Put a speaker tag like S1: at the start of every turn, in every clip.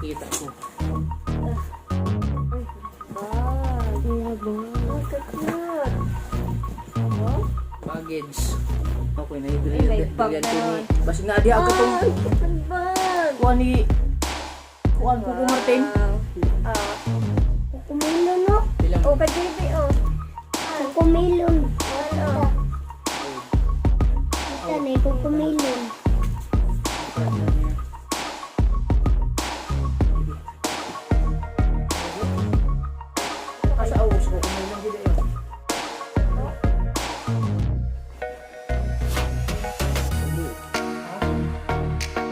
S1: nakikita ko.
S2: Bag. Ang cute. Oh?
S1: Baggage. Okay,
S2: Ay, may bag na
S1: na.
S2: yun.
S1: Basta na di ako itong
S2: Ay, cute bag.
S1: kuha ni Kuko Martin.
S3: Kukumilon, no?
S1: Bilang
S2: Oh, ka-JB, oh.
S3: Kukumilon.
S2: Ano?
S3: Ito na, kukumilon.
S1: Asa awas ko kung may lang gila yun.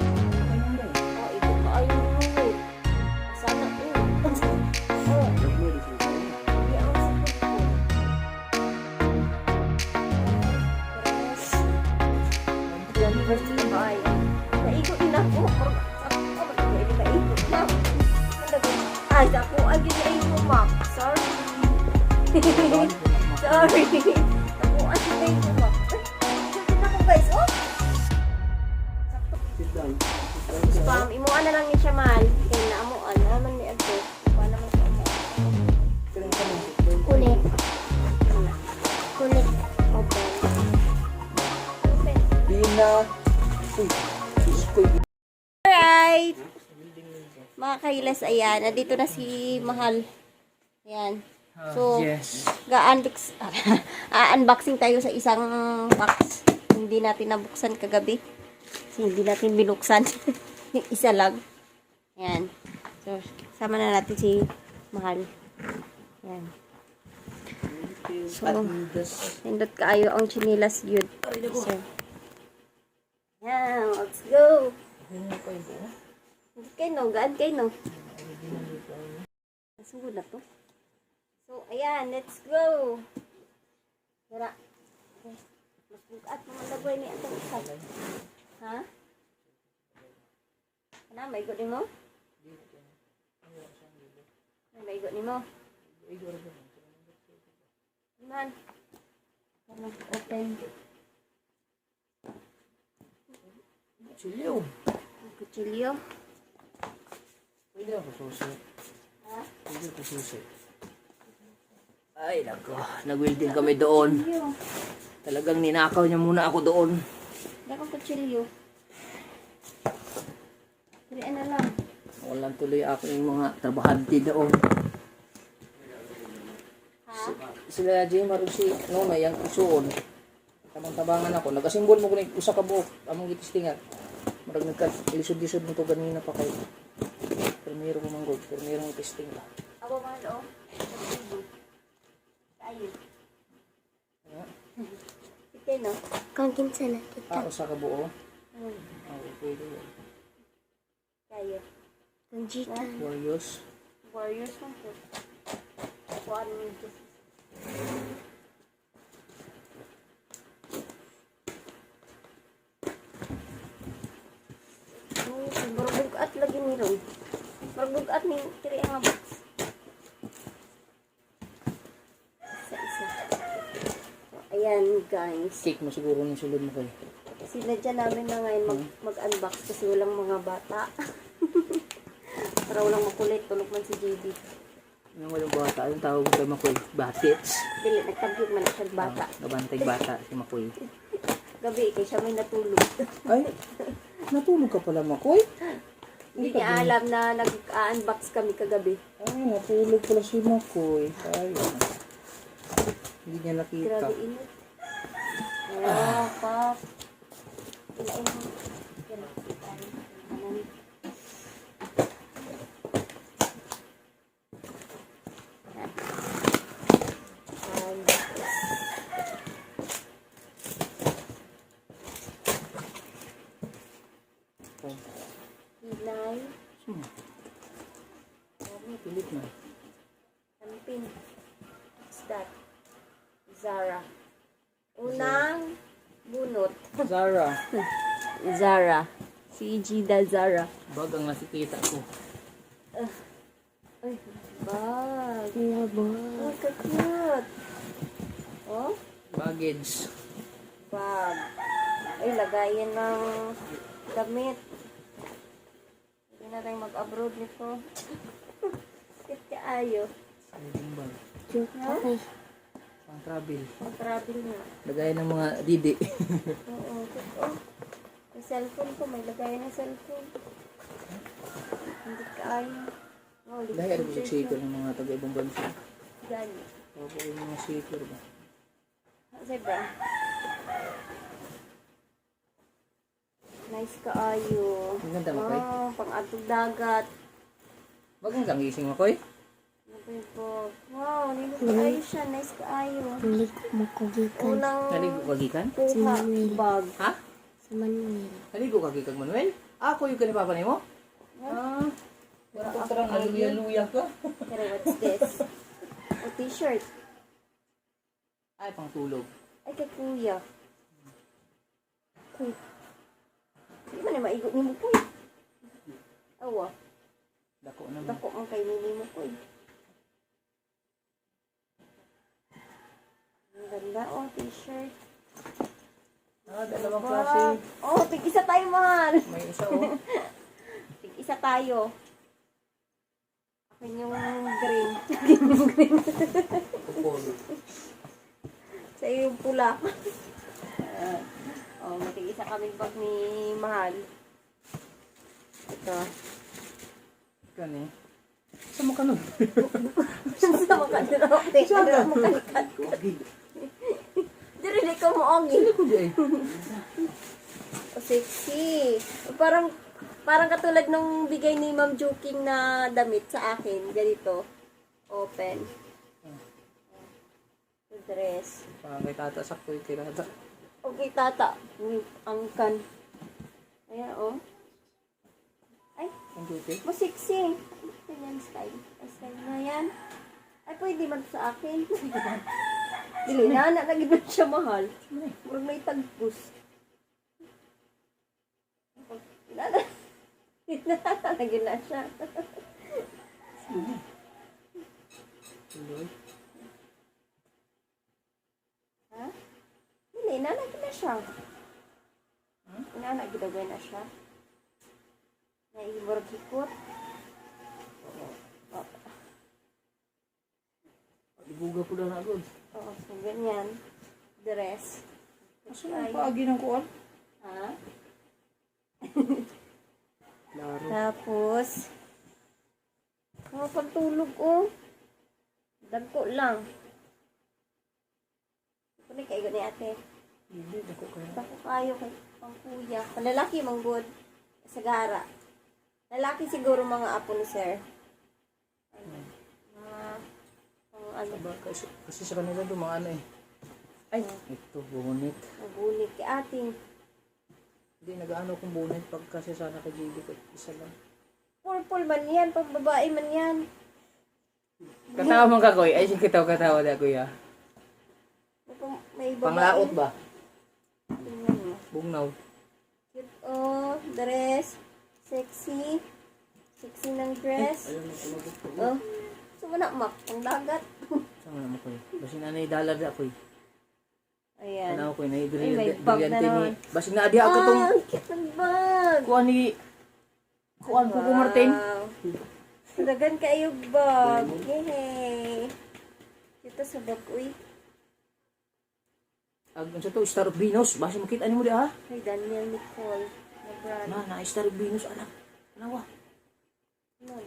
S2: Oh, ito pa ay yung sana oh. Oh, hindi ang sakit ko. Yes. First to buy. Naigo din ako. Naigo na. Ay, ako ay ginaigo, Mac. Sorry. Sorry. Ako ay ginaigo, Mac. Sakit ako, guys. Oh!
S1: Sit down.
S2: Spam, imuan na lang ni siya, mahal. Kaya naamuan. Naman ni Agto. Pa naman sa amo.
S3: Kulit. Kulit.
S2: Open. Open.
S1: Bina. Uy. Iskoy.
S2: Alright! Mga kailas, ayan. Nandito na si Mahal. Ayan. So,
S1: Yes.
S2: unboxing tayo sa isang box. Hindi natin nabuksan kagabi. Kasi hindi natin binuksan. Yung isa lang. Ayan. So, sama na natin si Mahal. Ayan. So, nindot kaayo ang chinilas yun. So, ayan. Let's go! Kay no, gaan kay no. Nasugod na to. So, ayan, let's go. Tara. Okay. Mas bukat naman lagway ni atong isa. Ha? Ano, may igot ni mo? May igot ni mo? Man. Open.
S1: Chiliw.
S2: Kutsilyo.
S1: Pwede ako susi.
S2: Ha?
S1: Pwede ako susi. Ay, nako. Nag-welding kami doon.
S2: Kutsilyo.
S1: Talagang ninakaw niya muna ako doon.
S2: Dakang kutsilyo. Pero ano lang.
S1: Walang tuloy ako yung mga trabahante doon.
S2: Ha?
S1: Sila Jay Marusi, no, na yung isuon. Tamang-tabangan ako. Nagasimbol mo ko na usa ka buhok. Among gitistingan. Marag nagka-lisod-lisod mo to ganina pa kayo. Primero ko manggod. Primero mo testing ka.
S2: Ako man o. Kayo. Ito no?
S3: Kung kinsa na kita.
S1: Usa ka buo.
S2: Hmm.
S1: Pwede yun.
S2: Kayo.
S3: Kung jika.
S1: Warriors.
S2: Warriors man po. Kuan mo just. Marbugat lagi ni ron. Marbugat ni kiri nga box. Isa-isa. So, ayan guys.
S1: Cake mo siguro ng sulod mo kayo.
S2: Sinadya namin na ngayon mag-unbox kasi walang mga bata. Para walang makulit. Tulog man si JB.
S1: Yung walang bata, yung tawag ko kay Makoy. Batits.
S2: Dili, nagtagyog man siya bata.
S1: Nabantay bata si Makoy.
S2: Gabi, kaya siya may natulog.
S1: Ay, natulog ka pala Makoy?
S2: Hindi niya alam na nag-unbox kami kagabi.
S1: Ay, natulog pala si Makoy. Ay, hindi niya nakita.
S2: Grabe init. Oh, pap. Kinain mo. Hilay.
S1: Pilit na.
S2: Ampin. What's that? Zara. Unang bunot.
S1: Zara.
S2: Zara. Si Gida Zara.
S1: Bag ang nakikita ko.
S2: Ay, bag.
S3: Kaya ba?
S2: Oh, cute. Oh,
S1: Baggage.
S2: bag. Ay, lagayan ng damit. na tayong mag-abroad nito. Kit kaayo.
S1: Sliding bag.
S3: Joke ay.
S1: Pang travel.
S2: Mag-travel nga.
S1: Lagayan ng mga didi.
S2: Oo, totoo. Yung cellphone ko, may lagayan ng cellphone. Hindi kaayo. Oh,
S1: Dahil ano yung shaker ng mga taga-ibang bansa.
S2: Gani.
S1: Tapos yung mga shaker ba?
S2: Zebra. Nice kaayo.
S1: Ang ganda mo, Koy.
S2: Pang-atog dagat.
S1: Bagang kang gising mo, Koy.
S2: Ano ba yun po? Wow, nilo kaayo siya. Nice kaayo.
S3: Hindi ko makugikan.
S2: Unang
S1: Naligo ka gikan?
S2: kuha bag.
S1: Ha?
S3: Sa Manuel.
S1: Naligo ka gikan, Manuel? Ako yung kanipapa mo? Ah. Wala ko tarang naluya-luya ka.
S2: Pero what's this? O t-shirt.
S1: Ay, pang tulog.
S2: Ay, kay kuya. Kuy. Hindi man na maigot ni mo, kuy. Awa.
S1: Dako naman.
S2: Dako ang kay nini mo, kuy. Ang ganda, oh, t-shirt.
S1: Ah, dalawang klase.
S2: Oh, tig-isa tayo, mahal.
S1: May isa, oh.
S2: Tig-isa tayo. Akin yung green.
S1: Kupol.
S2: Sa iyo yung pula. Oh, matig-isa kaming bag ni Mahal. Ito.
S1: Kani. Sa mo ka nun?
S2: Sa mga kanilok. Ano mo kanikat ko? Dili ko mo ongi.
S1: Hindi ko di ay.
S2: Oh, sexy. Parang katulad nung bigay ni Ma'am Joking na damit sa akin. Ganito. Open. Dress.
S1: Parang kay tata, sakto yung kay tata.
S2: Okay, tata. Ang kan. Ayan, oh. Ay,
S1: Ang duty.
S2: mo sexy. Ganyan style. Ay, style na yan. Ay, pwede man sa akin. Dili na, lagi ba siya mahal? Murag may tagpus. Lagi na siya.
S1: Tuloy.
S2: Ha? Dili, nalagi na siya. Nalagi na siya. Naimurag hikot.
S1: Ibuga po na agad.
S2: Oo, so ganyan. Dress.
S1: Aso na paagi ng kuwan?
S2: Ha?
S1: Klaro.
S2: Tapos, mga pagtulog, oh. Dagko lang. Ito na kayo ni ate.
S1: Hindi, dako kaya.
S2: Dagko kayo kay pang kuya. Panlalaki, manggod. Sa gara. Lalaki siguro mga apo ni sir. Mga, ano,
S1: Aba, kasi sa kanila doon mga ano eh. Ay, ito, bunit.
S2: magulit kay ating.
S1: Hindi, nag-ano kong bunit pag kasi sana kay JB ko. Isa lang.
S2: Purple man yan, pang babae man yan.
S1: Katawa man ka, Koy. Ay, sige, katawa na, Kuya.
S2: May babae.
S1: Panglaot ba?
S2: Tingnan mo.
S1: Bugnaw.
S2: Cute, oh, dress. Sexy. Sexy ng dress.
S1: Ayun, nagpulagod ko.
S2: Oh. So, wala mak. Ang dagat.
S1: Sama naman, Koy. Basi na dollar na, Koy.
S2: Ayan.
S1: Ano, Koy,
S2: Ay, may bag na
S1: brilyante ni...
S2: naman.
S1: Basi na, di ako itong...
S2: Ang cute ng bag.
S1: Kuha ni... Kuha ko ko, Martin.
S2: Wow. Dagan kayo bag. Yay. Dito sa bag, uy.
S1: Ang sa to, Star of Venus. Basi makita ni mo di, ha?
S2: Kay Daniel Nicole. Na brand.
S1: Na, Star of Venus, anak. Ano,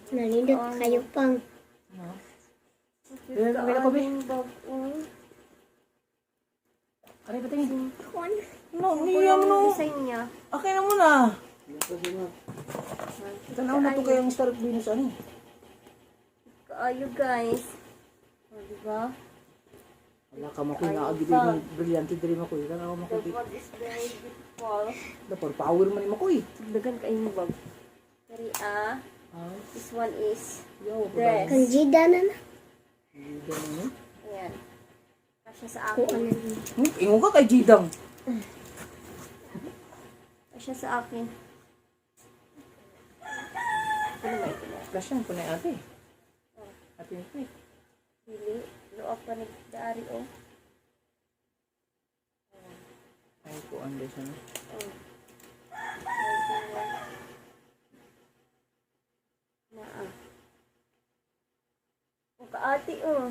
S3: Nalindot kayo pang.
S1: Ano?
S2: Cute
S1: Meron
S2: ka,
S1: ka pa, be?
S2: aning bag, uy.
S1: Aray, patingin.
S3: Kuan.
S1: No,
S2: Ano
S1: niya mo, no.
S2: yung design niya?
S1: Okay na muna. Tanaw na to kayong Star of Venus, ano?
S2: Kaayo, guys. O, diba?
S1: Wala ka makoy na agad yung brilyante diri makoy. Tanaw mo
S2: The
S1: makoy.
S2: bag is very beautiful.
S1: Dapor power man ni makoy.
S2: Dagan kayong bag. Dari
S1: Ah,
S2: this one is
S1: yo,
S2: dress.
S3: Kanjida na na.
S1: Ganun.
S2: Ayan. Kasya sa
S3: Kuan
S2: akin.
S3: na.
S1: Ingon ka kay Jidang.
S2: Kasya sa akin. Ano ba ito na?
S1: Kasyan ko na ate. Ate ito eh.
S2: Pili. Luak pa nagdaari, oh.
S1: Ay ko ande siya na.
S2: Oh. Na Ang kaati, oh.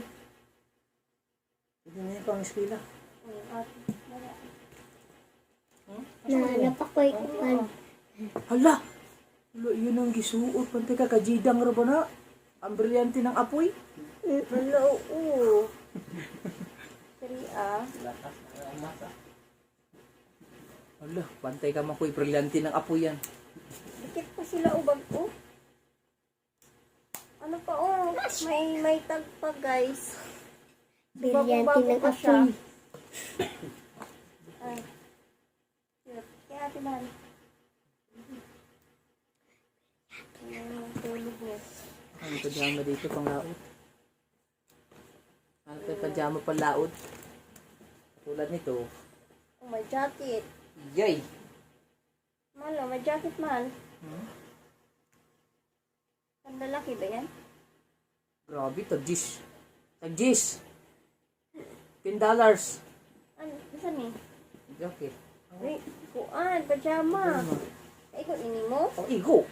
S1: Hindi na yung pang-eskwela.
S2: Ang ati. Wala.
S3: Nahanap ako ikuan.
S1: Hala! Hala, yun ang gisuot. Pantay ka, kajidang ra ba na? Ang brilyante ng apoy.
S2: Wala, oo. Sorry, ah.
S1: Hala, pantay ka makoy. Brilyante ng apoy yan.
S2: Dikit pa sila ubag, oh. Ano pa, oh. May tag pa, guys.
S3: Brilyante
S2: Bago-bago
S3: ng
S2: pa siya.
S3: apoy.
S2: Ay. Cute. Kaya ate Mahal. Ayan yung tulog niya.
S1: Ang pajama dito pang laot. Ano pa yung pajama pang laot? Tulad nito.
S2: Oh, may jacket.
S1: Yay!
S2: Mahal, oh, may jacket, Mahal.
S1: Hmm?
S2: Ang lalaki ba yan?
S1: Grabe, tagjis. Tagjis! $10.
S2: Ano, saan eh?
S1: Jacket.
S2: Uy, kuan, pajama.
S1: Ano?
S2: Ay, kung ini mo?
S1: Oh, igo!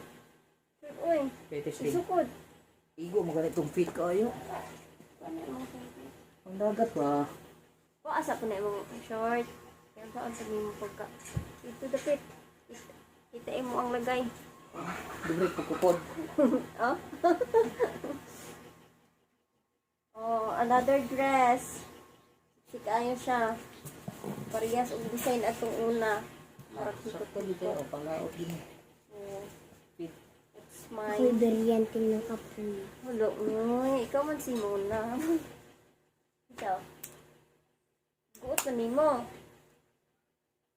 S2: Uy,
S1: Petes din.
S2: isukod.
S1: Igo, maganitong fit kayo.
S2: Ano yung mga
S1: Ang dagat ba?
S2: o, asa ko na yung short. Kaya saan sa mo pagka. Ito dapit. Itain mo ang lagay.
S1: Libre pagkupod.
S2: Oh? Oh, another dress. Sikayo siya. Parehas ang design atong una.
S1: Sakto dito. O, panglaot din.
S2: Oh,
S1: Fit.
S2: it's
S3: Ako'y
S2: mine.
S3: brilyante ng apoy.
S2: Hulo, uy, ikaw man si Mona. Ikaw. Buot na nimo.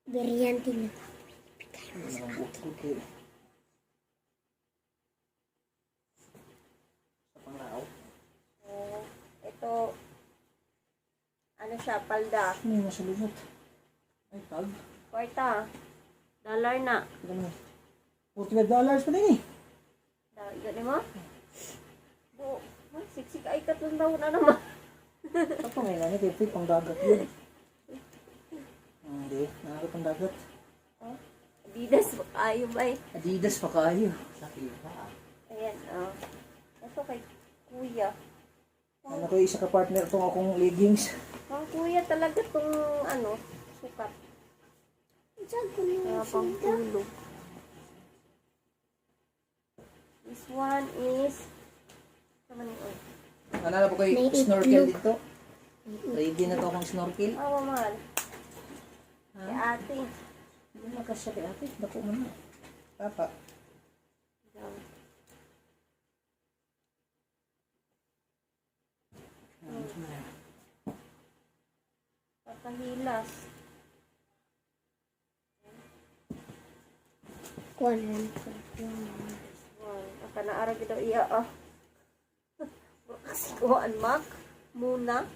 S3: Brilyante ng
S1: Ano ang bukod ko? Sa panglaot.
S2: Oh, ito. Ano siya, palda.
S1: Ano yung nasa lumot? Ay, tag.
S2: Kwarta. Dollar na.
S1: Ano? $45 pa din eh.
S2: Gani mo? Bu, siksik ay katlong daw na naman.
S1: Sakto ngayon lang ito. Fit pang dagat yun. Hindi. Nakakit pang dagat.
S2: Oh, Adidas, ayo ba eh.
S1: Adidas pa kayo. Sakit pa.
S2: Ayan, oh. Ito kay kuya.
S1: Ano ko isa ka partner itong akong leggings.
S2: Ang kuya talaga tong ano, sukat.
S3: Diyan ko na
S2: Kaya pang tulog. This one is naman yun.
S1: Nalala po kayo
S3: May
S1: snorkel
S3: itlog.
S1: dito? Ready na to akong snorkel.
S2: Awa mahal.
S1: Ha?
S2: Kay ate.
S1: Hindi na kasya kay ate. Dako mo na. Papa.
S2: Yan. Papahilas.
S3: kuwanan ko.
S2: Wow, aka na ara gid iya ah. Kasi kuhaan mak muna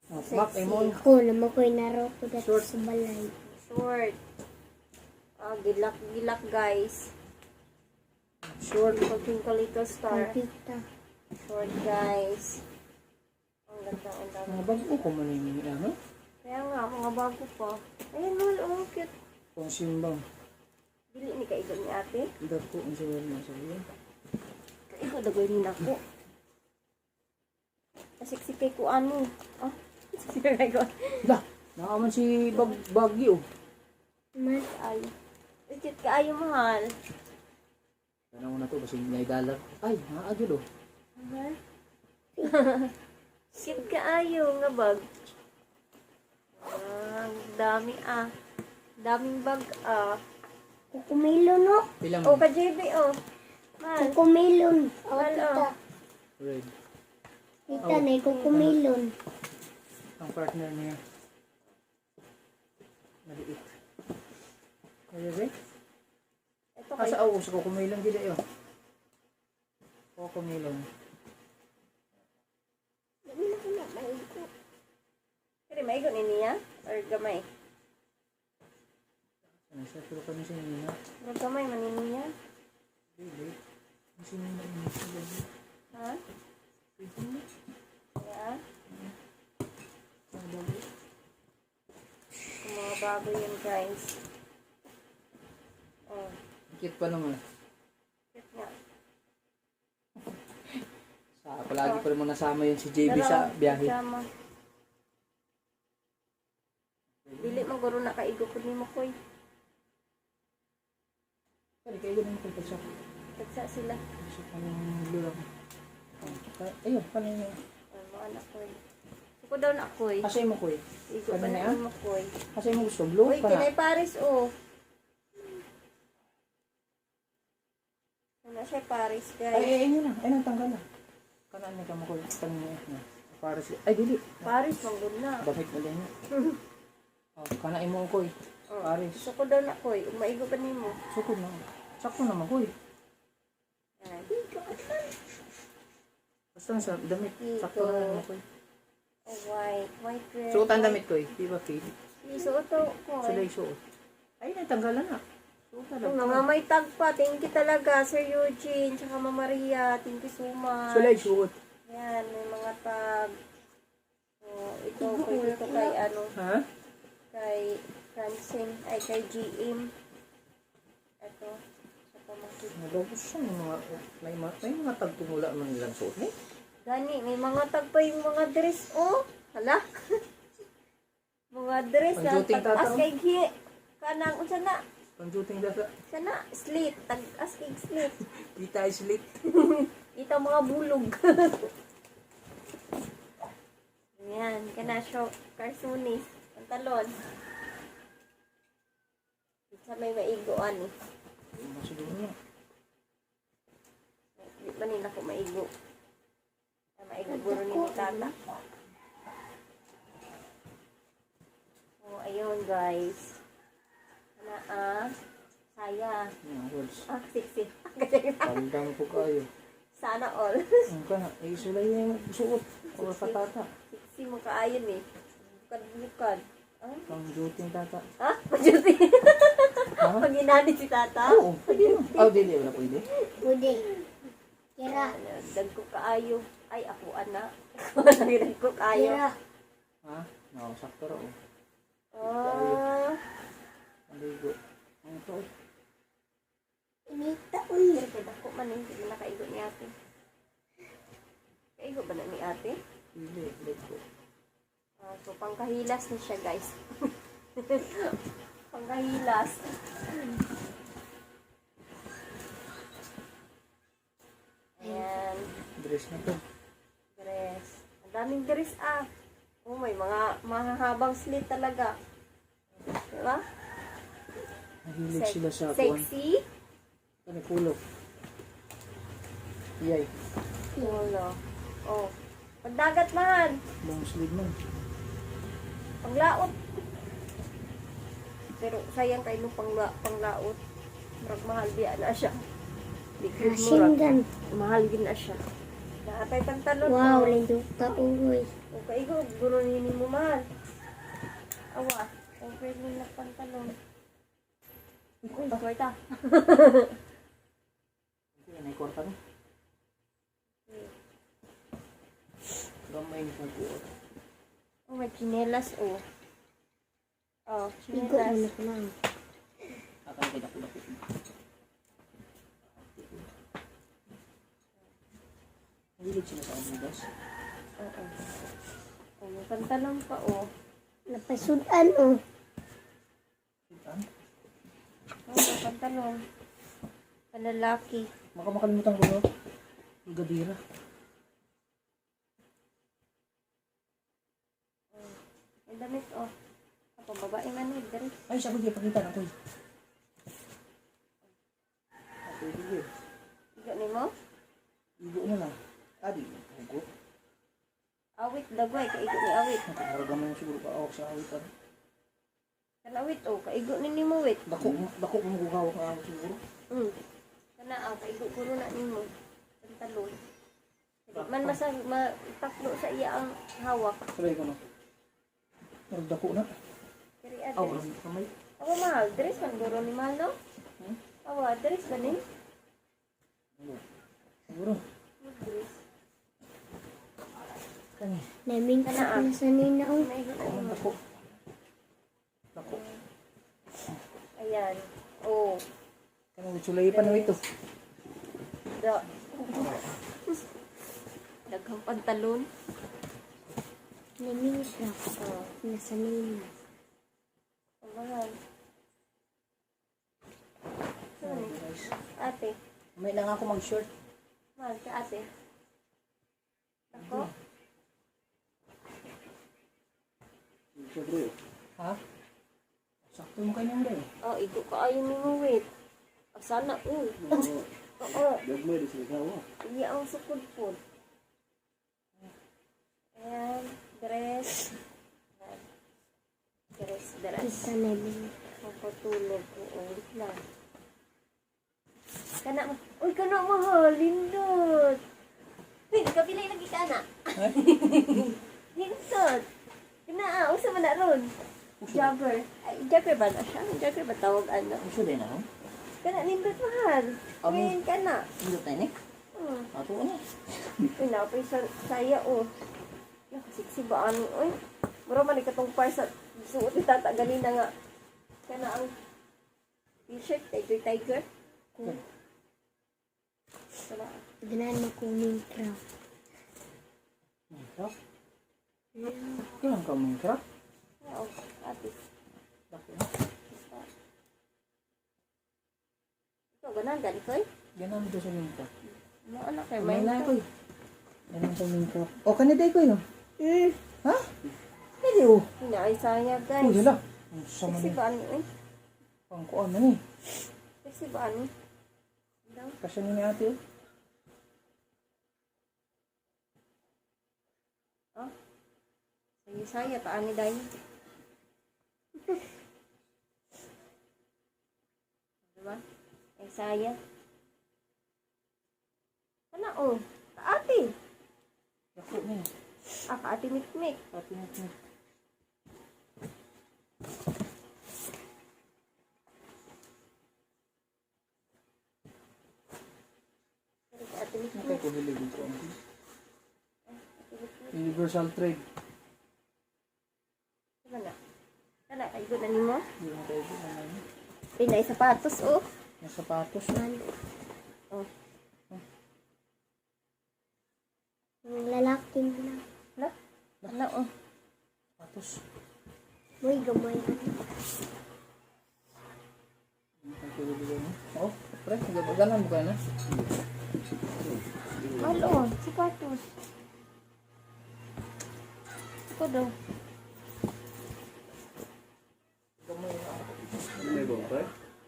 S1: Oh, Mac, Emon.
S3: Ako naman ko'y naroto dito
S1: Short.
S3: sa balay.
S2: short. Ah, gilak guys.
S1: Short.
S2: Twinkle little star.
S3: Pagpita.
S2: Short guys. Ang ganda, ang dami.
S1: Mga bago ko man yung ano?
S2: Kaya nga, mga bago pa. Ayan, mahal, oh, cute.
S1: Kung simbang.
S2: Dili ni kaigo ni ate.
S1: Dako ang siya na sa iyo.
S2: Kaigo dagoy rin ako. Kasiksi kay ko ano. Ah, kasiksi kay ko.
S1: Dah, nakaman si Bagyo.
S2: Mas ay. Cute ka ayo mahal.
S1: Tanong mo na to, kasi $9. Ay, naagyo do.
S2: Mahal. Cute ka ayo nga bag. Ah, dami ah. Daming bag ah.
S3: Kukumilon no?
S1: Pilang
S2: Oh, ka JB oh. Mahal.
S3: Kukumilon. O,
S2: Mahal
S3: tita.
S2: oh.
S1: red.
S3: Tita, na kukumilon.
S1: Ang partner niya. Maliit. Kaya ba?
S2: Ito kay
S1: Asa ako sa kukumilang gila yun. Kukumilang.
S3: Dami na ko na maigo.
S2: Kaya may ni niya or gamay.
S1: Ano siya? Pero kami siya nila.
S2: Or gamay man ni niya.
S1: Really? Kasi nila ini.
S2: Ha? Yeah. Yung mga bago yun guys. Oh,
S1: Cute pa naman.
S2: cute nga.
S1: Palagi pa rin mo nasama yun si JB sa biyahe.
S2: Pajama. Dili man guro nakaigo ko nimo koy.
S1: Kaya kayo ganun ko sa
S2: Tagsa sila.
S1: kanang lulang. Ayun, kanina.
S2: Mga anak koy. Suko daw na koy.
S1: Kasi mo koy.
S2: Igo pa
S1: Kanina,
S2: na mo koy.
S1: Kasi mo gusto blue
S2: Uy,
S1: pa na.
S2: kinay Paris oh. Ano siya Paris guys.
S1: Ayun na. Ayun, tanggal na. Kanaan niya ka mo koy. Kanina. Para si... Ay, dili.
S2: Paris manggod na.
S1: Damit na din. Kanain mo koy. Paris.
S2: Suko daw na koy. Maigo pa nimo.
S1: Sukod na. Sakto naman koy.
S2: Yan.
S1: Basta na sa damit. Sakto na naman koy.
S2: Oh, white dress.
S1: Suotan damit koy. Di ba, Kate?
S2: Suot to
S1: Sila
S2: koy.
S1: suot. Ay, natanggalan na. Suotan na.
S2: Mga may tag pa. Thank you talaga, Sir Eugene. Tsaka Mama Maria. Thank you so much.
S1: Sila suot.
S2: Yan, may mga tag. Oh, ito, pwede ito kay ano,
S1: Ha?
S2: kay Francine, ay kay GM. Ito, sa pamangkin.
S1: Nagabos siya. May mga tagtumula man nilang suot. Eh?
S2: Gani, may mga tag pa yung mga dress, oh. Hala. Mga dress na,
S1: Pang-duting
S2: tag-as
S1: tataw.
S2: kay Gi. Kanang, unsa na?
S1: Pang-duting dasa.
S2: Sana, slit. Tag-as kay slit.
S1: Kita ay slit.
S2: Ito mga bulog. Yan, kana show cartoonis. Pantalon. Sa may maiguan eh.
S1: Siguro na.
S2: Di ba nila ko maigo? Maigo guro ni tata. Oh, ayun guys. Ana saya.
S1: Yan, words.
S2: Sexy.
S1: Pandang po kayo.
S2: Sana all.
S1: Ang ka na. Eh, sulay yung suot. O katata.
S2: Sexy mo kaayon eh. Bukad-bukad.
S1: Pang-duting tata.
S2: Ha? Pajuti.
S1: Ha?
S2: Pag inani si tata.
S1: Oo. Oh, dili. Wala pwede.
S3: Bude. Kira.
S2: Dag ko kaayo. Ay, ako anak. Dag ko kaayo.
S3: Kira.
S1: Ha? No, sakto raw.
S2: Ah.
S1: Aligo. Ang to.
S3: Inita uy.
S2: Pero kaya dako man eh. Hindi mo nakaigo ni ate. Kaigo ba na ni ate?
S1: Dili. Ligo.
S2: So, pangkahilas na siya, guys. Pangkahilas. Ayan.
S1: Dress na to.
S2: Dress. Ang daming dress, ah. Oh, may mga mahahabang slit talaga. Diba?
S1: Mahilig sila sa kuwan.
S2: Sexy.
S1: Ano, kulo. Yay.
S2: Wala. Oh. Pagdagat man.
S1: Long sleeve man.
S2: Panglaot. Pero sayang kayo nung panglaot. Marag mahal biya na siya. Liquid murag.
S3: Asingan.
S2: Mahal din na siya. Naatay pantalon.
S3: Wow,
S2: oh.
S3: lindo ka uy.
S2: O kaigo, guro nini mo mahal. Awa. Ang pwede na pantalon. Uy, kwarta.
S1: Hindi, may kwarta na. Gamay na pag-uot.
S2: Oh, may chinelas, oh. Oh,
S3: Igo mo
S2: chinelas.
S3: na ko lang.
S1: Akala kayo dako-dako. Mahilig sila sa Adidas.
S2: Oo. Oh, may pantalon pa, oh.
S3: Napasudan oh.
S1: Saan?
S2: Oh, may pantalon. Panlalaki.
S1: Makalimutan ko no? Gadira.
S2: May damit, oh. Ako, babae man, eh. Dari.
S1: Ay, sabi niya, pakita na ko eh. Okay, sige.
S2: Igo ni mo?
S1: Igo na lang. Adi, hugo.
S2: Awit, dagway. Kaigo ni awit.
S1: Nakaraga mo siguro pa ako sa awitan.
S2: Kanawit, oh. Kaigo ni mo, wit.
S1: Dako ko magugawak na ako siguro.
S2: Kana, kaigo ko na ni mo. Pantalon. Hindi man mataklo sa iya ang hawak.
S1: Sabay ko no. Dako na.
S2: Kiri
S1: Aw,
S2: address.
S1: kamay.
S2: Awa, mahal. Dress man, guro ni mahal, no? Awa, dress ba ni?
S1: Siguro.
S2: Dress.
S1: Kani.
S3: Naming ka na sa nina oh.
S2: Naigo na ni mo.
S1: Dako. Dako.
S2: Ayan. Oh.
S1: Kani, sulay pa na ito.
S2: Da. Daghang pantalon.
S3: Naminicraft.
S2: Oh,
S3: Nasa name.
S2: ang mahal. Ano ni?
S1: Guys,
S2: Ate.
S1: may lang ako mag-short.
S2: Mahal ka ate. Ako?
S1: Ha? Sakto mo kayo nang
S2: Oh, igo ka ayaw ni mo wait. Asana, Oo. Iya ang sukod po. Ayan, dress. Ayan. Dress.
S3: Kita namin.
S2: Ang patulog ko. Wait lang. Kana, uy, kana mahal, lindot. Uy, kapilay lagi ka na. Lindot. Kana, usa man na ron. Jogger. Ay, jogger ba na siya? Jogger ba tawag ano?
S1: Gusto din ako.
S2: Kana, lindot mahal. Ngayon ka na.
S1: Hindi tayo ni? Ato na.
S2: Uy, napay saya, oh. Nakasiksi ba ano, uy. Mura man ikatong par sa suot ni tata ganina nga. Kana ang t-shirt, tiger. Wala.
S3: Ganahan mo kong Minecraft.
S1: Minecraft? Kailan ka Minecraft?
S2: Oo, ate.
S1: Bakit na?
S2: Ito, ganahan gani ko, eh.
S1: Ganun dito sa Minecraft.
S2: Ano anak kay
S1: May na ko
S2: Minecraft?
S1: eh. Ganun sa Minecraft. O, kaniday ko yun. Ha? Hindi oh.
S2: Ay, sayang,
S1: Uy,
S2: guys.
S1: hala. Ang sama
S2: Sexy
S1: ni.
S2: ba ano, eh?
S1: Pangkuan na ni.
S2: Sexy ba ano? Daw.
S1: Kasya ni ate oh.
S2: Oh. Saya, paan ni Dayo. Diba? Ay, saya. Ano, oh? Kaati.
S1: Ako niya.
S2: Ah, kaati mikmik.
S1: Ate niya.
S2: Kaati
S1: Nakay
S2: mikmik.
S1: ko hilig dito. Universal trade.
S2: Diba na? Kana, kayo na ni mo?
S1: Hindi mo tayo naman.
S2: Pinay sapatos, oh.
S1: Yung sapatos.
S2: Oh.
S3: Ang lalaki mo na.
S2: Ala, ala, oh.
S1: Sapatos.
S3: Muy gamay.
S1: Oh, pre, ganan mo ka na.
S2: Alo, sapatos. Ito daw.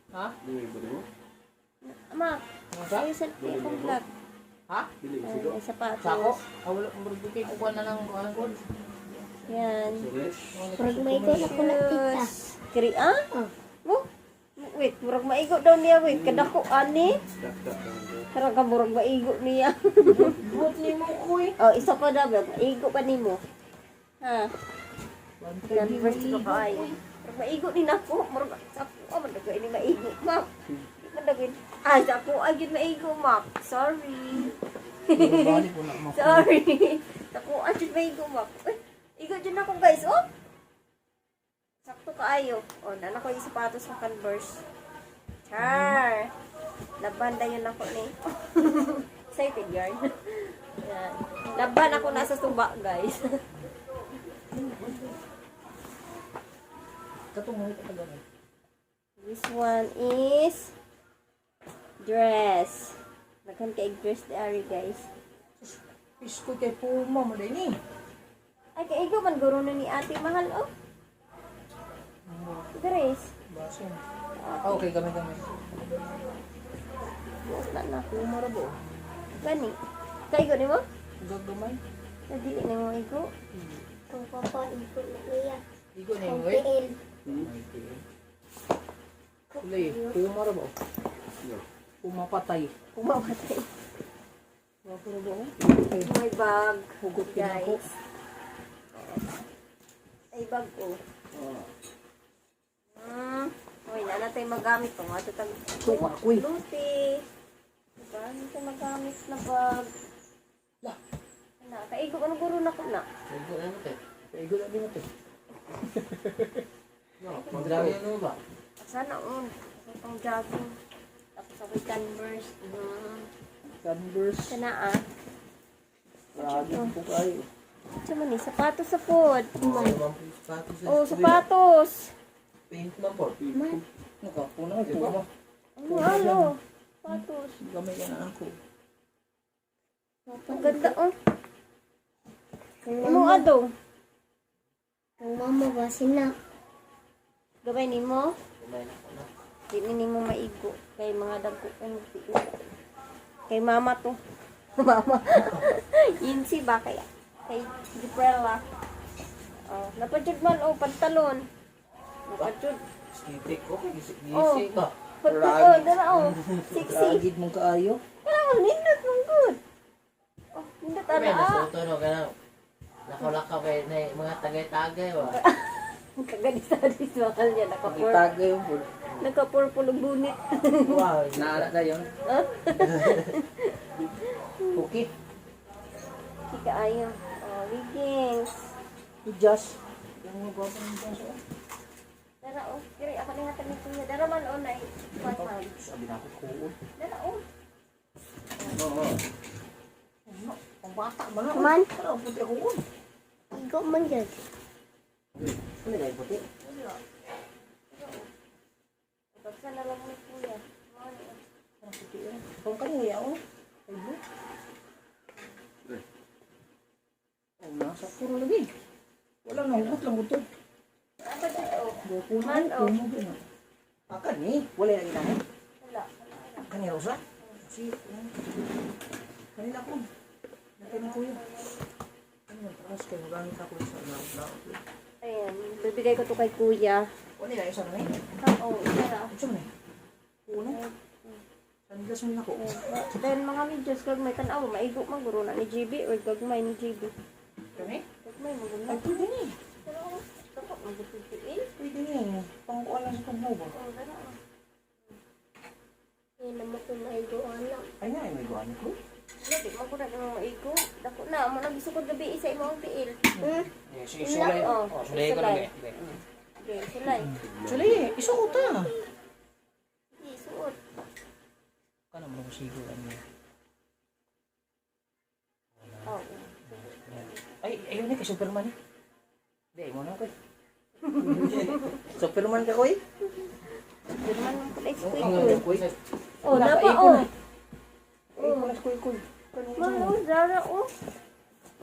S1: Ha?
S2: Ama,
S1: Masa?
S2: ay selfie akong vlog.
S1: Ha?
S2: Ay, sapatos.
S1: Sako? Wala kong barbukay. Kukuha na lang ang gold.
S2: Yan.
S3: Pag may ko na ko nakita.
S2: Kiri, ah?
S3: Oh.
S2: Mo? Wait, murag maigo daw niya, wait. Kadako, ani? Karang ka murag maigo niya.
S1: Buot ni mo ko eh.
S2: Oh, isa pa daw, maigo pa ni mo. Ha? Converse ko kayo. Murag maigo ni nako. Murag, sapo, oh, mandago ini maigo, mak. Mandagin. Ay, sapo, ay, yun maigo, mak. Sorry.
S1: Balik ko na mo.
S2: Sorry. Sapo, ay, yun maigo, mak. Uy, igo dyan ako, guys, oh. Sakto kaayo. O, nana ko yung sapatos ng Converse. Char! Laban na yun ako ni. Excited yarn. Yan. Laban ako nasa suba, guys.
S1: Katong ito ka ganun.
S2: This one is dress. Naghan ka dress di ari, guys.
S1: Pisko kay Puma mo din eh.
S2: Ay, kaigo man guro na ni ate mahal, oh. Dress.
S1: Baso. Ah, okay, gamay.
S2: Buos na na.
S1: Puma ra ba?
S2: Gani. Kaigo ni mo?
S1: Gagamay.
S2: Nadili na mo igo.
S3: Kung papa, ikot na kuya.
S1: Igo na
S3: Kung
S1: yung eh.
S3: PL.
S1: Kulay, Puma ra ba? Puma patay.
S2: Pumamatay.
S1: Wapo ra ba?
S2: May bag.
S1: Hugot ka ako.
S2: Guys. Ay, bag ko. Uy, na natin magamit ko. Nga tatag...
S1: Uy.
S2: Luti. Diba? Natin magamit na bag.
S1: Lah.
S2: Ano, kaigo ka ng guro na ko na.
S1: Igo na mo te. Igo na din mo te. Madragi ano ba?
S2: Sana on. Kasi pang jogging. Tapos ako'y Converse.
S1: Converse.
S2: Sana ah.
S1: Lagi po kayo.
S2: Sa man eh, sapatos sa pod.
S4: Sapatos.
S2: Oh, sapatos.
S4: Pink man po.
S1: Nakapuna ko po.
S2: Ano? Sapatos.
S1: Gamay ka na ako.
S2: Ang ganda oh. Ano adong?
S3: Ang mama ba sina?
S2: Gabay ni mo?
S4: Kumain ako na.
S2: Di ni mo maigo. Kay mga dagko. Kay mama to. Mama. Insi ba kaya? Kay Gibrella. Oh, napadjud man oh, pantalon. Napadjud.
S4: Skitik ko.
S2: Oh.
S4: Gisi ka.
S2: Oh, dala oh. Sexy.
S1: Lagid mong kaayo.
S2: Kailangan nindot mong good. Oh, nindot
S4: Kami
S2: ano ah.
S4: nasuto no. Ganang. Lakaw-lakaw kayo na mga tagay-tagay.
S2: Kagalis-alis bakal niya.
S1: Itagay yung po.
S2: Naka-purple ang bunit.
S4: Wow.
S1: Naala na yun.
S2: Ah?
S1: Cookie.
S2: Kika ayo. Oh, leggings.
S1: Just. Yung mga bata ng Just.
S2: Dara oh. Kiri ako ni hatan nito niya. Dara man oh na.
S1: Sabi na ako cool.
S2: Dara oh.
S1: Oo. Ang bata ba na?
S3: Man,
S1: Parang ang puti ako cool.
S3: igo man yun.
S1: Ano na yung puti?
S2: Bagsa na lang mo kuya.
S1: Parang puti yan. Pang kanina ako. Ay bo. Oh, nasa puro lagi. Wala na, hugot lang butod.
S2: Apa dito?
S1: Buko na
S2: Man,
S1: ako.
S2: oh.
S1: Akan ni, wala lagi na.
S2: Wala.
S1: Kanina Rosa? Si, kanina ko. Natin na kuya. Ano man, takas kayo, magamit ako sa na.
S2: Ayan, bibigay ko to kay kuya.
S1: Wala na, isa na eh.
S2: Oo, isa na.
S1: Isa na eh. Una. Sandas mo na ako.
S2: Then mga medyas, gagmay tanaw, maigo maguro na ni GB or gagmay ni GB.
S1: Kani?
S2: Gagmay mo
S1: Ay,
S2: gagmay.
S1: pwede ni.
S2: Pero dapat magpipil.
S1: Pwede ni. Pangkuan lang sa pagbaw ba?
S2: Oo, dara.
S3: Yan naman ko maigo anak.
S1: Ay na, may guwan ko.
S2: Lagi maguro na maigo. Dako na, mo nagisukod gabi isa imo ang tiil.
S1: Eh, sige, sulay.
S2: Oh,
S1: Oh, sulay ko lang eh.
S2: Okay, sulay.
S1: Sulay, isuot ah.
S2: Hindi, suot.
S1: Kana mo ko siguro ano.
S2: Oh.
S1: Ay, ayun ni kay Superman eh. Di mo na ko. Superman ka ko eh.
S2: Dirman mo pala
S1: Oh,
S2: squid
S1: ang
S2: ko.
S1: ko eh.
S2: Oh, napa oh.
S1: Oh, wala ko ko.
S2: Malo, dara oh.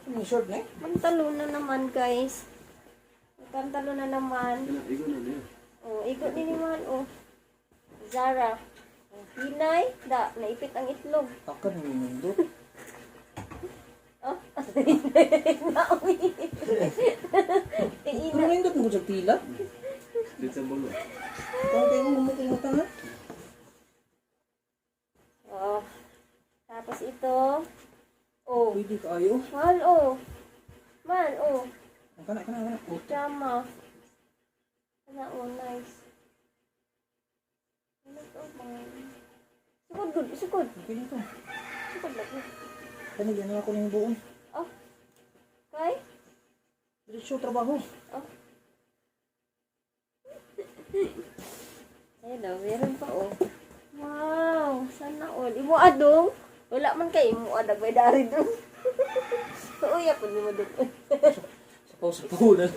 S1: Ni short na eh.
S2: Pantalo na naman, guys. Pantalo na naman. Oh, ikot din naman, oh. Zara. Oh, Hinay. Da, naipit ang itlog.
S1: Akan ni mundo.
S2: Oh, nauwi.
S1: Pero nindot mo sa tila. Kung kayo mo mo tangan.
S2: Oh. Tapos ito. Oh.
S1: Pwede ka ayo.
S2: Mahal, oh. Man, oh.
S1: Kana. Oh,
S2: Pajama. Ano, oh, nice. Ano to, mga... Sukod, good. Sukod.
S1: pwede to.
S2: Sukod lagi.
S1: Kani yan ako ning buon.
S2: Oh. Kay?
S1: Diretso trabaho.
S2: Oh. Ayun daw, meron pa, oh. Wow, sana all. Imo adong. Wala man kay imo adag may dari doon. Uy, ako ni mo doon.
S1: Sa punan.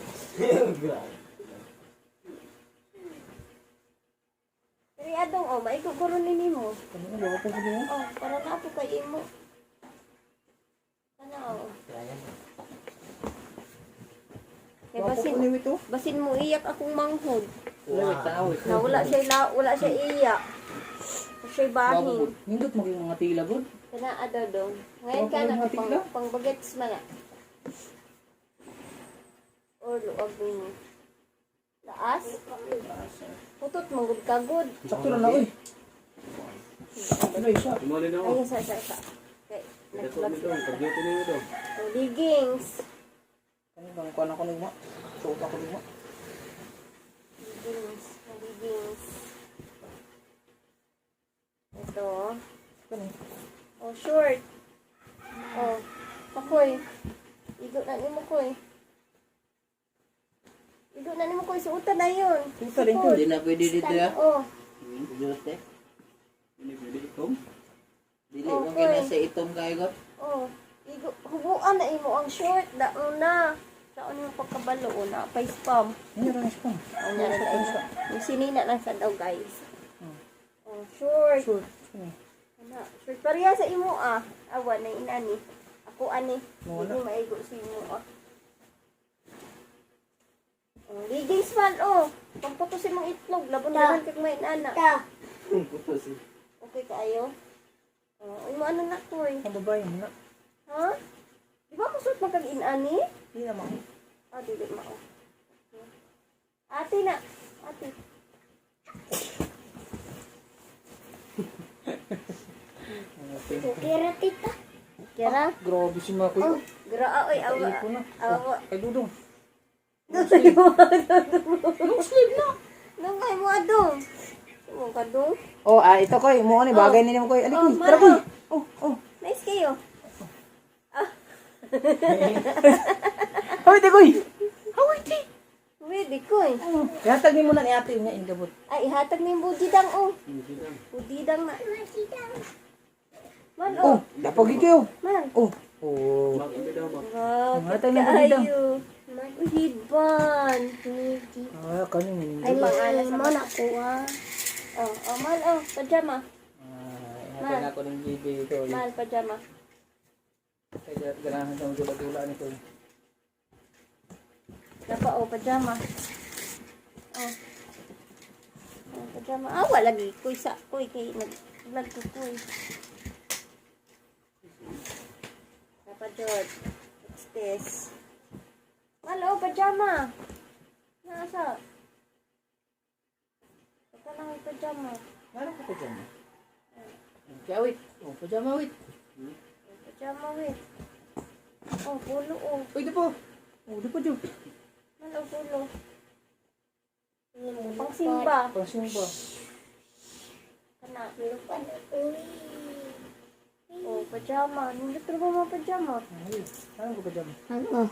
S2: Pero adong, oh, maiguguro ni mo.
S1: Kanina ba ko pwede mo?
S2: Oh, para na po kay imo. Sana, oh. Kaya
S1: Basin ni ito.
S2: basin mo iyak akong manghod.
S1: Wala tao.
S2: Na wala siya iyak. Siya bahin.
S1: Nindot mo yung mga tila gud.
S2: Kana ado dong. Ngayon ka na
S1: Pang- pang-
S2: pang bagets man na. Or luag mo. Taas? Putot mo gud kagod.
S1: Sakto na na oy. Ano isa?
S2: Ay sa. Okay. Leggings.
S1: Kani bang kuan ako nimo? Suot ako nimo.
S2: Leggings. Ito.
S1: Kani.
S2: Oh, short. Oh, pakoy. Igo na nimo koy. Igo na nimo koy suotan na yun.
S1: Suta rin ko. Hindi na pwede dito ya.
S2: Oh,
S1: Jote. Dili
S2: Oh,
S1: mo kaya
S2: koy.
S1: nasa itom kayo got.
S2: oh. Hubuan na imo ang short. Daon na. Daon yung pagkabalo. Na pa spam.
S1: Ano rin siya?
S2: Ano na sa yung sinina lang sa daw guys. Oh, short.
S1: Sure. Ano?
S2: Ano? Short pareha sa imo ah. Awa na inani. Ako ani.
S1: Wala.
S2: Hindi maigo sa imo ah. Oh, leggings man oh. Pagputusin mong itlog. Labon-labon kag may inana.
S3: Ta.
S2: Okay kaayo? Oh, imo ano na toy?
S1: Ang babae mo na.
S2: Ha? Di ba kusot magkag-inani?
S1: Hindi naman.
S2: Ah, dili mao. Ate na. Ate.
S3: Kira tita.
S2: Kira?
S1: Grabe si mga kuya.
S2: Gra oy awa.
S1: Ay, ko na.
S2: Awa.
S1: Ay, dudong.
S2: Long sleeve na. Nung kay mo adong. Mo kadong.
S1: Oh, ito ko. Mo ni bagay nila mo ko. Ali ko.
S2: Oh,
S1: Tara ko.
S2: mano.
S1: Oh, oh.
S2: Nice kayo.
S1: Hawit ko. Hawit ti.
S2: Pwede ko eh.
S1: Ihatag ni mo na ni ate nga ingabot.
S2: Ay, ihatag na yung budidang oh. Budidang na. Man
S1: Oh,
S2: oh.
S1: dapog ikaw.
S2: Man.
S1: Oh. Oh.
S2: Wow.
S1: Ihatag na budidang.
S2: Uhidban.
S1: Ah, kanin.
S3: Ay,
S2: Pangalan sa
S3: mo na ko ah.
S2: Oh, oh, mal oh. Pajama.
S1: Ihatag na ko ng GB ito.
S2: Mal, pajama.
S1: Kaya ganahan sa mga dula-dula nito.
S2: Napa oh, pajama. Oh. Oh, pajama. Awa lagi. Kuy sa, kuy kay nag-vlog ko kuy. Napa George. What's this? Malo, pajama. Nasa? Ito lang yung pajama.
S1: Ano ko pajama? Kaya wait. Oh, pajama wait.
S2: Pajama wait. Oh, pulo oh.
S1: Uy, di po. Oh, di po, Jo.
S2: Malo, pulo. Pang simba.
S1: Pasimba.
S2: Kana. Oh, pajama. Nindot na ba mga pajama?
S1: Ay, ano ko pajama?
S3: Ano?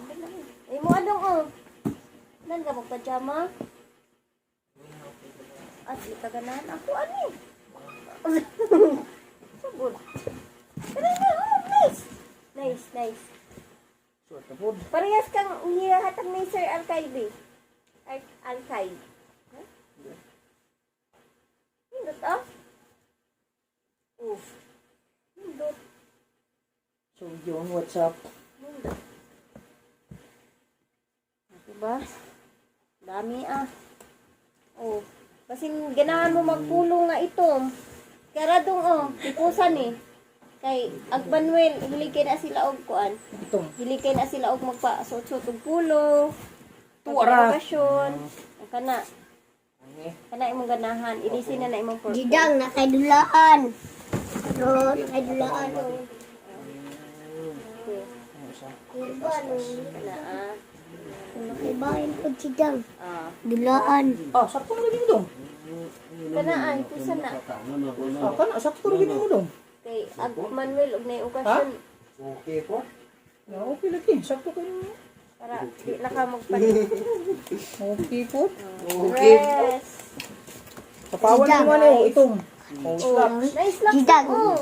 S2: Eh, mo adong oh. Nan ka magpajama? At di ka ganan. Ako ani. Sabot. Pero na, oh, nice. Nice, nice.
S1: Suot na po.
S2: Parehas kang hihatag ni Sir Alcaide. Alcaide. Huh? Hindot ah. Oof. Hindot.
S1: So, yun, what's up?
S2: Hindot. Diba? Dami ah. Oh. Kasing ganahan mo magpulong nga ito. Kaya dong oh, ipusan eh. Kay Agbanwel, hiligay na sila og kuan.
S1: Itong.
S2: Hiligay na sila og magpa-sot-sot og pulo.
S1: Tuwara.
S2: Magpakasyon. Kana.
S1: Ano
S2: Kana imong ganahan. Ilisin na imong purpose.
S3: Didang nakaidulaan. Ro, nakaidulaan.
S2: Okay.
S3: Iba no.
S2: Kana ah.
S3: Nakaibahin ko didang.
S2: Ah.
S3: Dulaan.
S1: Ah, sakto na rin mo dong.
S2: Kana ay kusan na.
S1: Ah, kana, sakto na rin mo dong.
S2: Kay Agbanwel og nay okasyon
S4: Okay po.
S1: Na, okay lagi. Sakto kayo.
S2: para di na ka magpalit.
S1: Okay po.
S2: Dress.
S1: Kapawan naman eh. Itong. Oh,
S2: Oh,
S1: slap.
S2: nice lang.
S3: Didang.
S2: Oh.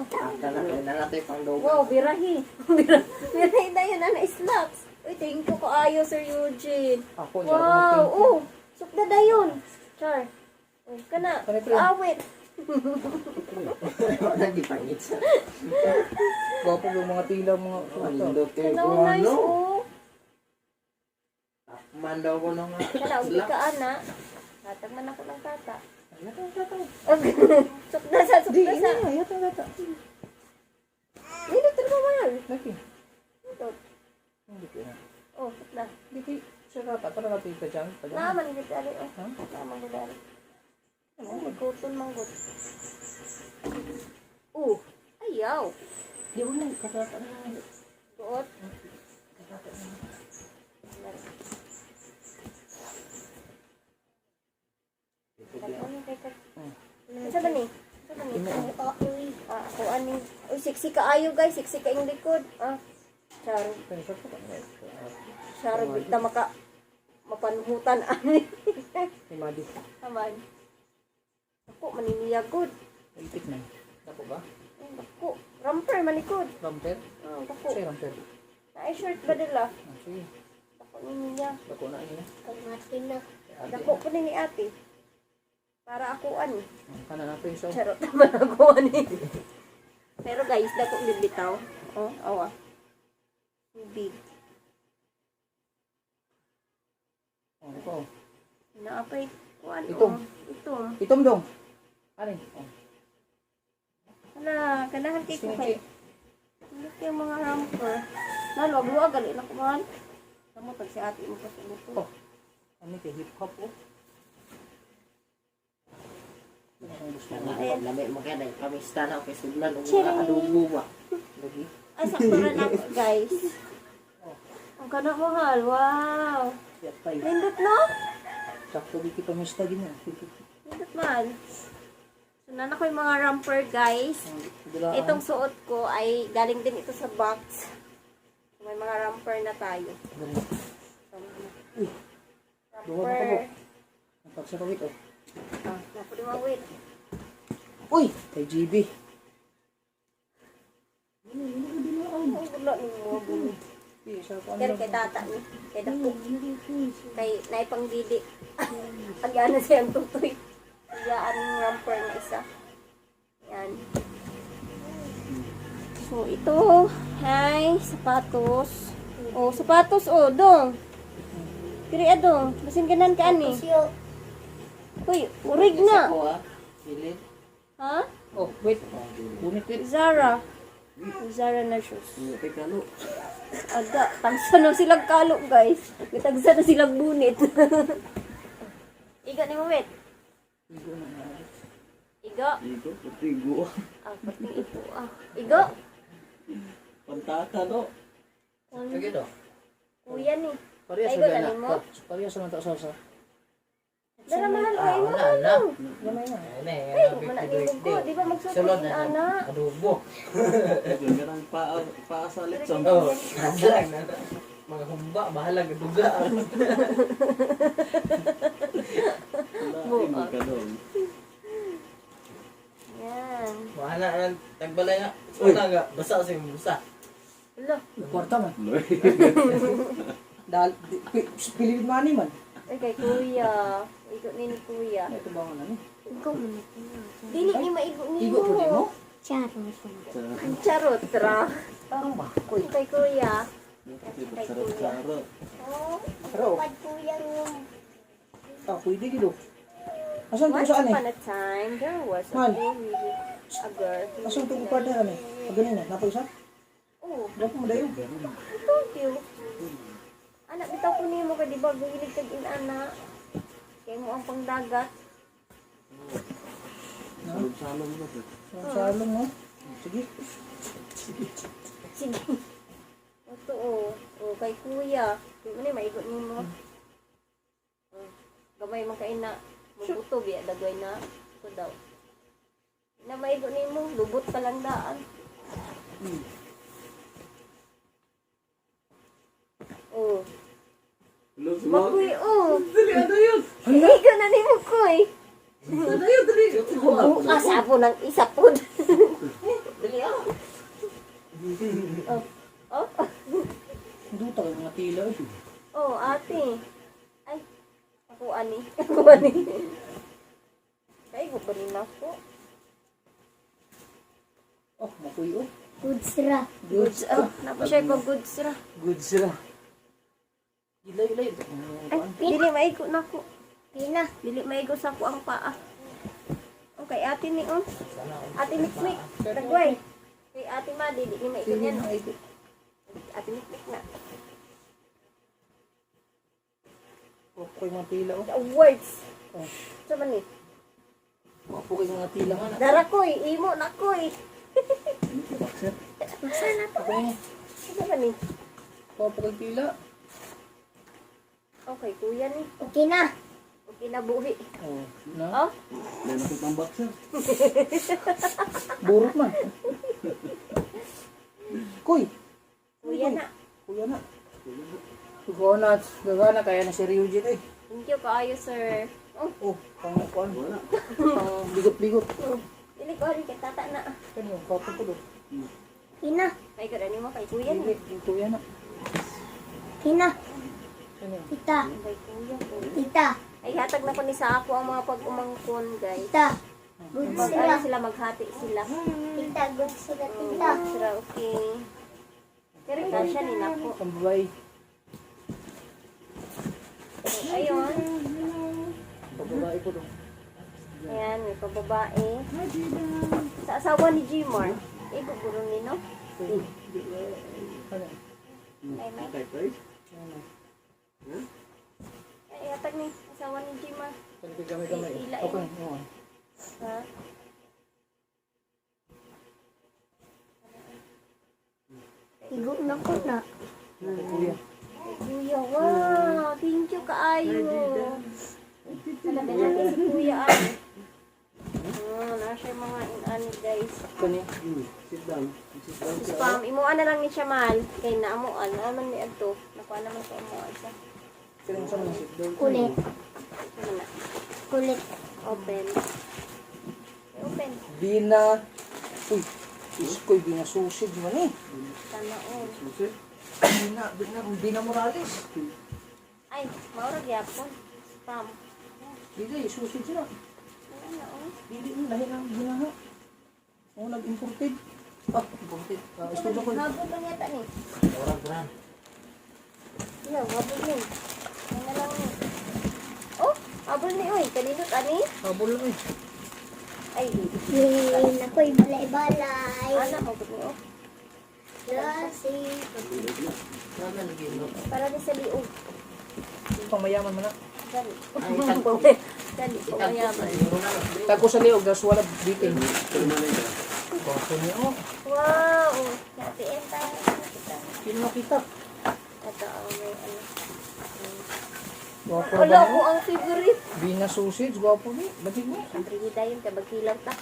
S4: Nalatay pang daw.
S2: Wow, birahi. Birahi na yun, ano, slaps. Uy, thank you kaayo, Sir Eugene.
S1: Ako,
S2: Wow, oh, sukda na yun. Char. Oh, kana,
S1: Kani, pre.
S2: awit.
S4: Nagipangit sa.
S1: Gwapo yung mga tila, mga
S4: Malindot kayo
S2: Kana,
S4: kung
S2: nice,
S4: ano.
S2: oh.
S4: Man daw ko nung
S2: Kana, ubi ka, ana. Hatag man ako ng tata.
S1: Yatang tata.
S2: Sukda sa,
S1: Di,
S2: sukda sa.
S1: ina, yatang tata.
S2: Nindot na mahal.
S1: Laki.
S2: Nindot.
S1: Hindi ko na.
S2: Oh, sukda.
S1: Hindi ko. Siya tata. Para natin ka dyan.
S2: Naaman gud ali, oh.
S1: Ha?
S2: Naaman gud ali. Ano, kuton manggot. Oh, ayaw.
S1: Di mo na. Katata na.
S2: Suot. Isa ba ni? Isa ba ni? Ah, ako ani. Uy, sexy ka ayo guys. Sexy ka yung likod. Ah, charo.
S1: Sakto ka na.
S2: Charo, bigta mapanhutan ani.
S1: Ni Madi.
S2: Aman. Ako, maniniyagod.
S1: Itik na. Ako ba?
S2: Ako, ramper manikod.
S1: Ramper?
S2: Ah, ako.
S1: Siya ramper.
S2: Ay, short ba dala?
S1: Ah, sige.
S2: Ako niya.
S1: Dako na niya.
S3: Pagmati na.
S2: Dako po ni ate. Para akuan.
S1: Kanan na pa yung saw.
S2: Charot naman akuan eh. Pero guys, dako bibitaw. Oh, awa. Big.
S1: Oh, ito.
S2: Naapay kuan.
S1: Itom.
S2: Oh, itom.
S1: Itom dong. Ano? Oh.
S2: Hala, ganahan kay ko kay. Ano kay mga hamper. Lalo, agluwa gali na kumahan. Kamu tag si ate mo kasi mo to.
S1: Oh. Ano kay hip hop oh. Ano ang gusto mo?
S2: Ayan.
S4: Lamay mo kaya dahil pamista na kay Sudlan o
S2: Chiri.
S4: mga adobo ba.
S1: Lagi.
S2: Ay, sakto rin ako, guys. Ang kana mahal. Wow.
S1: Siya tayo.
S2: Nindot no?
S1: Sakto di kita mista gina.
S2: Nindot man. So, nana ko yung mga romper, guys. Itong suot ko ay galing din ito sa box. May mga romper na tayo.
S1: Uy. Duha na tabo.
S2: Romper.
S1: Ang pagsakawit oh.
S2: Ah, napudumawit.
S1: Uy! Kay GB.
S2: Ang gulo ni mo.
S1: Isa pa
S2: Pero kay tata ni. Kay dako. Kay naipang didi. Agyan na siyang tutoy. Agyan ng romper na isa. Yan. So, ito. Hi, sapatos. Oh, sapatos. Oh, dong. Kiri adong. Basin ganan ka ani.
S3: Siyo.
S2: Uy, urig na.
S4: Ako ah. Silid.
S2: Ha?
S1: Oh, wait. Bunit wait.
S2: Zara. Zara na shoes.
S4: Hindi kay kalo.
S2: Aga, tangsa na silang kalo, guys. Tangsa na silang bunit. Iga ni mo, wait. Iga.
S4: Igo, patigo.
S2: Ah, pati ito. Ah. Iga.
S4: Pantaka no. Sige do.
S2: Kuya ni.
S1: Parehas
S2: Ay,
S1: sa
S2: gula
S1: dala.
S2: ni mo?
S1: Parehas sa mga sa.
S2: Dara mahal
S4: Ah,
S2: kayo mo.
S4: wala na.
S1: Gamay na.
S2: Ay, mananimog ko. Di ba magsuot
S4: Sulod
S2: din,
S4: na
S2: ana?
S4: adobo.
S5: Ganang paasalit sa
S4: Oh, nasalang na. Mga humba, bahala gaduga.
S5: lain ka doon.
S2: Yan.
S4: Bahala na tagbalay nga. Wala nga, basa sa yung busa.
S2: Alo.
S1: Kwarta man. Dahil, pilipid money man.
S2: Ay, kay kuya. Igo ni ni kuya.
S1: Ito ba nga ni?
S3: Ikaw mo na.
S2: Dili ni maigo ni
S1: Igo po din mo?
S3: Charo.
S2: Ang charot, ra.
S1: Parang ba? Uy.
S2: Kay kuya.
S5: Sarap-sarap.
S2: Oh.
S1: Pero,
S3: Pag kuya yung
S1: pwede gido. Asan ito
S2: Once
S1: saan
S2: upon
S1: eh?
S2: a time, there was a
S1: Man.
S2: baby, a girl.
S1: Asan ito kwarta kami? Pag ganun eh, napag isa?
S2: Oh,
S1: Ba't mo dayo?
S2: I told you. Anak, bitaw ko niyo mo ka, di ba? Guhilig kag ina-ana. Kaya mo ang pangdagat.
S5: Salong-salong na po.
S1: Salong mo. Sige.
S2: Sige. Ito, oh. Oh, kay kuya. Di mo na, maigot niyo mo. Oh, gamay man kain na. Mabuto, biya, dagway na. Ito daw. Na maigot niyo mo, lubot pa lang daan. Oh. Makuy, oh.
S5: Ano yun?
S2: Higa na ni mo, kuy. Asapo ng isa po.
S4: Dali ah.
S2: Oh,
S1: Duta kayo mga tila eh.
S2: oh, ate. Ay, ako ani. Ako ani. Ay, ko pa rin ako.
S1: Oh, makuy oh.
S3: good sira.
S2: Goods, oh. Napa siya ko goods ra.
S1: Good sila. Ilay.
S2: Ay, dili maigo na ko.
S3: Pina.
S2: Dili maigo sa ko ang paa. Okay, ate ni, oh. Ate Mikmik. Dagway. Kay ate ma, dili ni maigo niyan. Ate Mikmik na.
S1: Oh, kayo mga tila oh.
S2: The words.
S1: Oh.
S2: Sa man ni?
S1: Wapo kayo mga tila nga na.
S2: Dara koy, imo na koy.
S1: Okay nga.
S2: Sa man ni?
S1: Wapo kayo tila.
S2: Okay, kuya ni.
S3: Okay na.
S2: Okay na buhi.
S1: Oh, na.
S2: Oh,
S5: May nakitang boxer.
S1: Burot man. Kuy.
S2: kuya na.
S1: Kuya na. Gagana kaya na si Ryujin eh.
S2: Thank you kaayo, sir. Oh,
S1: Oh, pang
S5: Wala.
S1: bigot-bigot.
S2: dili ko rin kay tata na.
S1: Kanyo, kapo ko do.
S3: Pina.
S2: Ay, kada ni mo kay kuya ni.
S1: Kuya na.
S3: Hina.
S1: Ano yan?
S3: Tita.
S2: Ay, kuya ko.
S3: Tita.
S2: Ay, hatag na ko ni sa ako ang mga pag-umangkon, guys.
S3: Tita. Good
S2: Mag,
S3: sila.
S2: ano sila, maghati sila.
S3: Tita, good sila,
S2: Oh,
S3: tita.
S2: sila, okay. Pero siya ni Nako.
S1: Ang babae.
S2: So, ayun.
S1: Ang babae ko doon.
S2: Ayan, may pababae. Sa asawa ni Jimar. Eh, guguro ni, no?
S1: Ano?
S2: Ay, may.
S5: Tay.
S2: Ay, hatag ni asawa ni Jimar.
S1: Gamay-gamay.
S2: Ila,
S1: Okay. Oo.
S2: Ha?
S3: Igo na ko na.
S1: Kuya.
S2: Kuya, wow! Thank you kaayo. Talaga natin si Kuya ay. Nasa mga inani guys.
S1: Kani.
S5: Sit down. Sit down.
S2: Spam, imuan na lang ni siya mal. Kay naamuan. Naman ni Adto. Nakuha naman sa imuan siya.
S1: Kani mo sa mga sit down.
S3: Kulit.
S2: Ano na?
S3: Kulit.
S2: Open. Open.
S1: Bina. Uy. Iskoy, Bina Susid man eh.
S2: Sana all.
S5: Susi.
S1: Bina Morales.
S2: Ay, maurag yapon. Spam.
S1: Hindi, Susid sila.
S2: Ano oh.
S1: Hindi mo, dahil ang binaha. Oo, nag-imported. Ah, imported. Estudio ko.
S2: Habol lang yata ni.
S4: Orang gran.
S2: Ano, habol ni. Ano na lang ni. Oh, habol ni. Uy, kaninot ani.
S1: Habol lang eh.
S2: Ay,
S3: Yay, nako'y balay-balay.
S2: ano, habol ni. Oh.
S3: Lasi.
S4: Sana lagi no.
S2: Para ni sa liog.
S1: Pang mayaman mo na.
S2: Dali.
S4: Ay, tagpo.
S2: Dali,
S4: Itagpo.
S2: pamayaman.
S1: Tago sa liog, das wala biting.
S5: Permanent ka.
S1: Baso niya, oh.
S2: Wow! Natiin tayo.
S1: Sino nakita?
S2: Ito, may ano.
S1: Gwapo
S2: Wala
S1: ba
S2: ko
S1: mo?
S2: ang favorite.
S1: Bina Susid, gwapo ni. Batig mo.
S2: Siyempre, hindi tayo kabagkilaw ta.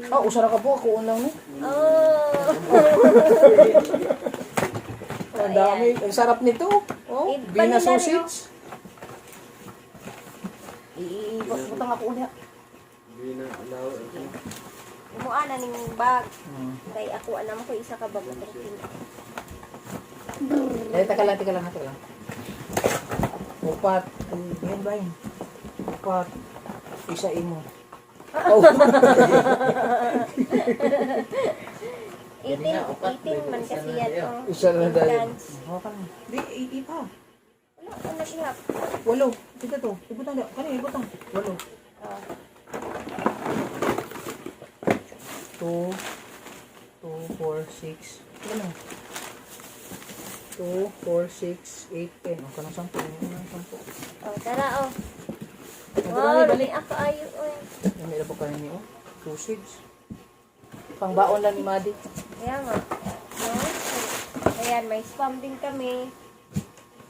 S1: Ah, usara ka po, ako unang ni.
S2: Oh!
S1: Ang dami. Ang sarap nito. Oh,
S2: Iba
S1: Bina
S2: nila,
S1: Sausage. Iibot-butang ako ulit.
S5: Bina, alaw.
S2: Umuan na ning bag.
S1: Hmm.
S2: Kay ako, alam ko, isa ka bag.
S1: Teka lang. Upat. Yan ba yun? Upat. Isa imo. Oh.
S2: 18 man kasi yan. Oh.
S1: Isa na dahil.
S2: Dance.
S1: Hawakan mo. Di, ipa.
S2: Wala ko nag-ihap.
S1: 8. Ito to. Ibutang niya. Kanina ibutang. 8.
S2: Oh.
S1: 2, 4, 6. Ito lang. 2, 4, 6, 8, 10. Ang kanang 10. Ang 10.
S2: Oh, tara, oh.
S1: Ang
S2: Wow,
S1: dami,
S2: rumi ako ayo, oh.
S1: Ang nila po kanin niyo. 2 seeds. Pangbaon lang ni Madi.
S2: Kaya nga. No? Ayan, may spam din kami.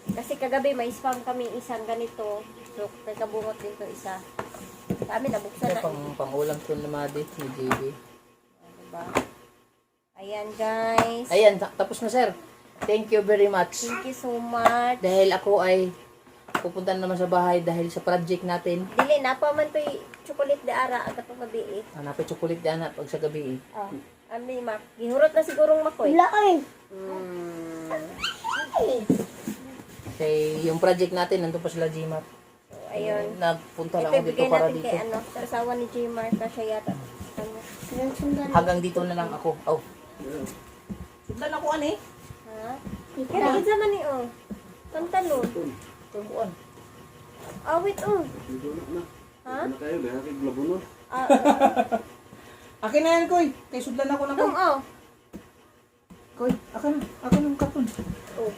S2: Kasi kagabi may spam kami isang ganito. So, may kabungot din to isa. Kami nabuksan
S1: Ito
S2: na.
S1: pang-ulam ko ni Madi. Ni JB.
S2: Diba? Ayan, guys.
S1: Ayan, tapos na sir. Thank you very much.
S2: Thank you so much.
S1: Dahil ako ay pupunta na naman sa bahay dahil sa project natin.
S2: Dili, napaman to chocolate de ara. Agad pong gabi eh.
S1: Hanapin chocolate di anak pag sa gabi.
S2: Oh. Ami, mak. Gihurot na sigurong makoy.
S3: Wala ay.
S1: Kaya yung project natin, nandun pa sila Gmat.
S2: So, ayun.
S1: Nagpunta lang
S2: Ito,
S1: ako dito
S2: ibigay
S1: para
S2: natin
S1: dito.
S2: kay ano, sa asawa ni J. Marta siya yata. Ano?
S3: Sundan.
S1: Hanggang dito na lang ako. Oh. Sundan ako ani.
S2: Ha?
S3: Tita.
S2: Kaya isa man ni oh. Pantalon.
S1: Tungkuan.
S2: Awit oh.
S5: Dito na.
S2: Ha?
S5: Ano kayo? Dahil kay Glabuno.
S2: Ah,
S1: Akin na yan, Koy. Kay sudlan ako lang.
S2: Dong oh.
S1: Koy, akin ang katon.
S2: Oh.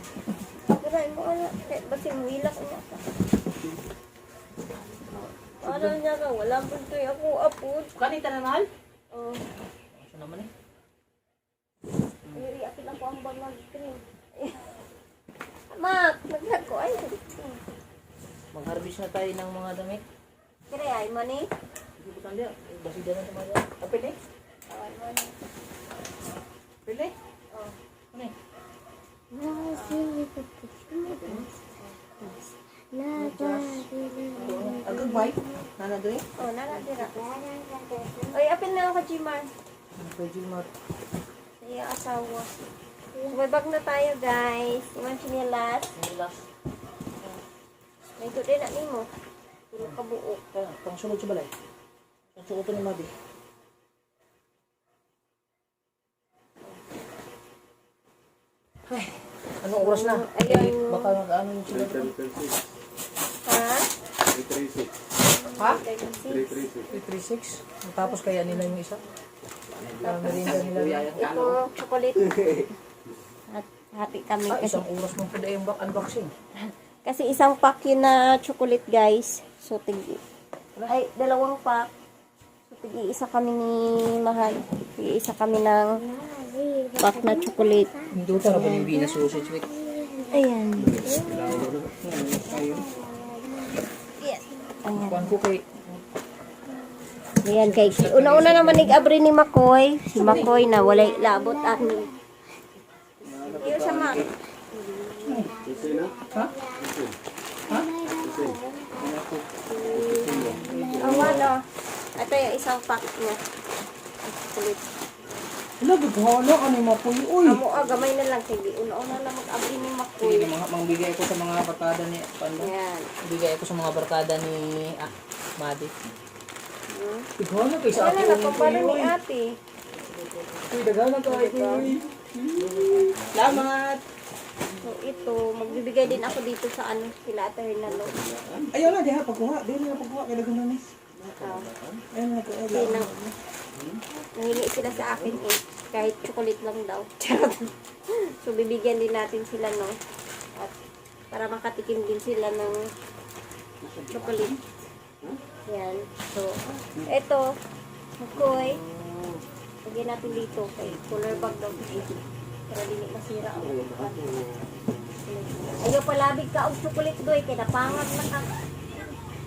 S2: Ako na mo ala. Kaya basi mo ilak niya ka. Ano niya ka? Wala po ito ako apod.
S1: Kanita na mahal?
S2: Oh.
S1: Ano naman eh?
S2: Ayuri, akin ako ang bag mag-cream. Mak, naglag ko. Ay,
S1: Mag-harvest na tayo ng mga damit.
S2: kaya ay money.
S1: Hindi ko tanda. Basi dyan na sa mga. Apil eh?
S2: Ay, money.
S1: Apil eh?
S2: Oh.
S1: Ano eh? Agad bay? Nanagay?
S2: Oh, nalatira. Oy, apin na ako, Jimar.
S1: Pwede mo.
S2: Iya asawa. So, may bag na tayo, guys. Iwan sinilas.
S4: Nilas.
S2: May ito din na mo. Tulog ka buo.
S1: Kaya, pang sunod sa balay. Suot ni Mabi. Ay, anong oras na?
S2: Ayun.
S1: Eh, baka ano yung sila.
S5: 336.
S2: Ha?
S5: 336.
S1: Ha?
S5: 336.
S1: 336? Tapos kaya nila yung isa? Merinda nila.
S2: Ito, chocolate. At hati kami
S1: Ah,
S2: kasi.
S1: isang oras mo pwede yung unboxing.
S2: Kasi isang pack yun na chocolate, guys. So, ay, 2 pack. So, isa kami ni Mahal. Isa kami ng pack na chocolate.
S1: Hindi ko talaga yung Venus sausage with.
S2: Ayan. Ayan.
S1: Kuhan ko kay...
S2: Ayan, guys. Una-una naman nag-abri ni Makoy. Si Makoy na walay labot at ni. Iyo sa Mac.
S5: Susi na?
S1: Ha? Ha?
S2: Awan, oh. Ito yung isang pack niya. Chocolate.
S1: Wala, bighala ka ni Mapoy. Uy!
S2: Amo, gamay na lang. Sige, una-una na mag-abri ni Makoy.
S1: Sige, mangbigay ko sa mga barkada ni... Paano?
S2: Ayan.
S1: Bigay ko sa mga barkada ni... Madi. Bighala kayo sa
S2: Wala
S1: akin.
S2: na, pampalo ni ate.
S1: Uy, dagana ka. Uy. Salamat!
S2: So, ito, magbibigay din ako dito sa ano, sila Ate Hernalo.
S1: Ayaw na, diha, pagkuha. Diha na pagkuha. Kaya dagana ni. Ayaw na,
S2: Kasi nangingi sila sa akin eh. Kahit chocolate lang daw. Charot. So, bibigyan din natin sila, no? At para makatikim din sila ng chocolate. Yan. So, ito. Makoy. Lagyan natin dito. Kay color bag daw. Para din masira ang upuan. Ayaw palabig ka og chocolate doy. Kaya napangat na ka.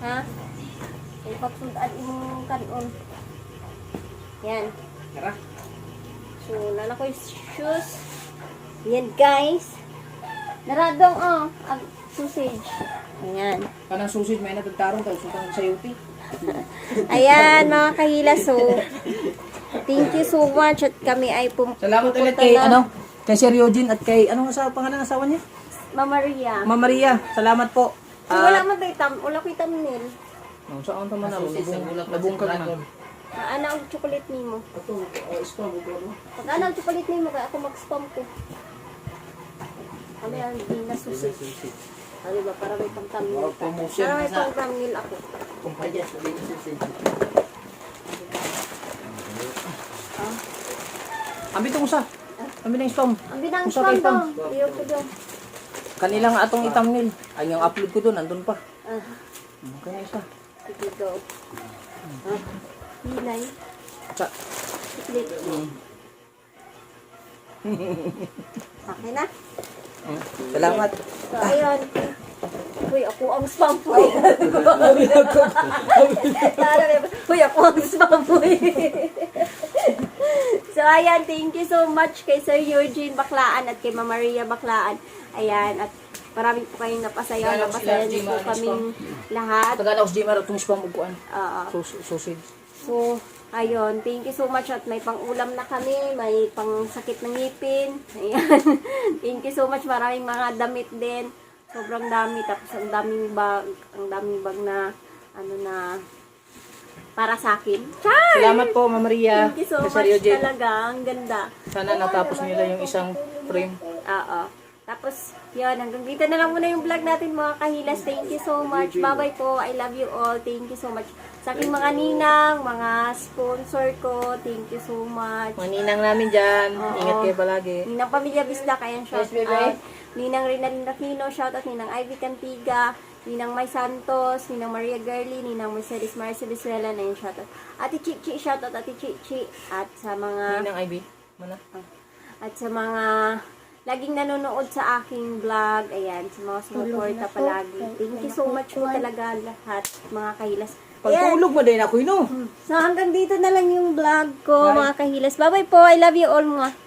S2: Ha? Kaya pagsundan imong kanon. Yan.
S1: Tara.
S2: So, nana ko yung shoes. Yan, guys. Naradong, ang sausage. Ayan.
S1: Kanang sausage, may natagtarong. Tapos utang sa yuti.
S2: Ayan, mga kahila. So, thank you so much. At kami ay
S1: Salamat ulit kay, kay Sir Eugene at kay, anong pangalan ng asawa niya?
S2: Mama Maria.
S1: Mama Maria. Salamat po.
S2: So, wala man tayo wala ko thumbnail.
S1: Saan naman na?
S4: Susi sa bulak na
S1: Nabungkag na.
S2: Ano ang chocolate nimo?
S1: Ito, spam ko ano?
S2: Pag ano ang chocolate nimo, kaya ako mag-spam ko. Kami ang di na sausage. Ano ba, para may pang-thumbnail ka.
S1: promotion
S2: Para may
S4: sa-
S2: pang-thumbnail ako.
S4: Kumpanya sa dito susi.
S1: Ambi itong usa. Ambi na yung spam.
S2: Ang binang
S1: Usa
S2: spam
S1: kay Pam.
S2: daw. Iyo ko daw.
S1: Kanilang atong thumbnail. Ay, yung upload ko doon, nandun pa. Kaya isa.
S2: Sige daw. Hilay.
S1: Sa,
S2: Chocolate. Okay na?
S1: salamat.
S2: So, ayun. Uy, ako ang spam po. Uy, ako ang spam po. So, ayan. Thank you so much kay Sir Eugene Baklaan at kay Mama Maria Baklaan. Ayan. At marami po kayong napasaya. Napasaya niyo po kaming lahat.
S1: Tagala ko sa Jimar, itong spam upuan. Sausage.
S2: So, ayun. Thank you so much at may pang-ulam na kami. May pang-sakit ng ngipin. Ayan. Thank you so much. Maraming mga damit din. Sobrang dami. Tapos ang daming bag. Ang daming bag na ano na para sa akin. Char!
S1: Salamat po, Mama Maria.
S2: Thank you so
S1: kay
S2: much
S1: Sir Eugene.
S2: talaga. Ang ganda.
S1: Sana natapos nila yung isang frame.
S2: Oo. Tapos, yun, hanggang dito na lang muna yung vlog natin mga kahilas. Thank you so much. Bye-bye po. I love you all. Thank you so much. Sa aking mga ninang, mga sponsor ko, thank you so much.
S1: Maninang namin dyan.
S2: Oo.
S1: Ingat kayo palagi.
S2: Ninang Pamilya Bisdak, ayan, shout
S1: Yes, baby.
S2: out. Ninang Rinalyn Aquino, shout out. Ninang Ivy Cantiga, Ninang May Santos, Ninang Maria Girly, Ninang Mercedes Marcia Bisuela, ayan, shout out. Ate Chichi, shout out Ate Chichi. At sa mga...
S1: Ninang Ivy. Mana?
S2: At sa mga laging nanonood sa aking vlog, ayan, sa mga sumuporta palagi. Thank you so much po talaga lahat, mga kahilas. Ayan.
S1: Pagtulog mo din ako, no?
S2: So, hanggang dito na lang yung vlog ko, mga kahilas. Bye-bye po. I love you all, mga.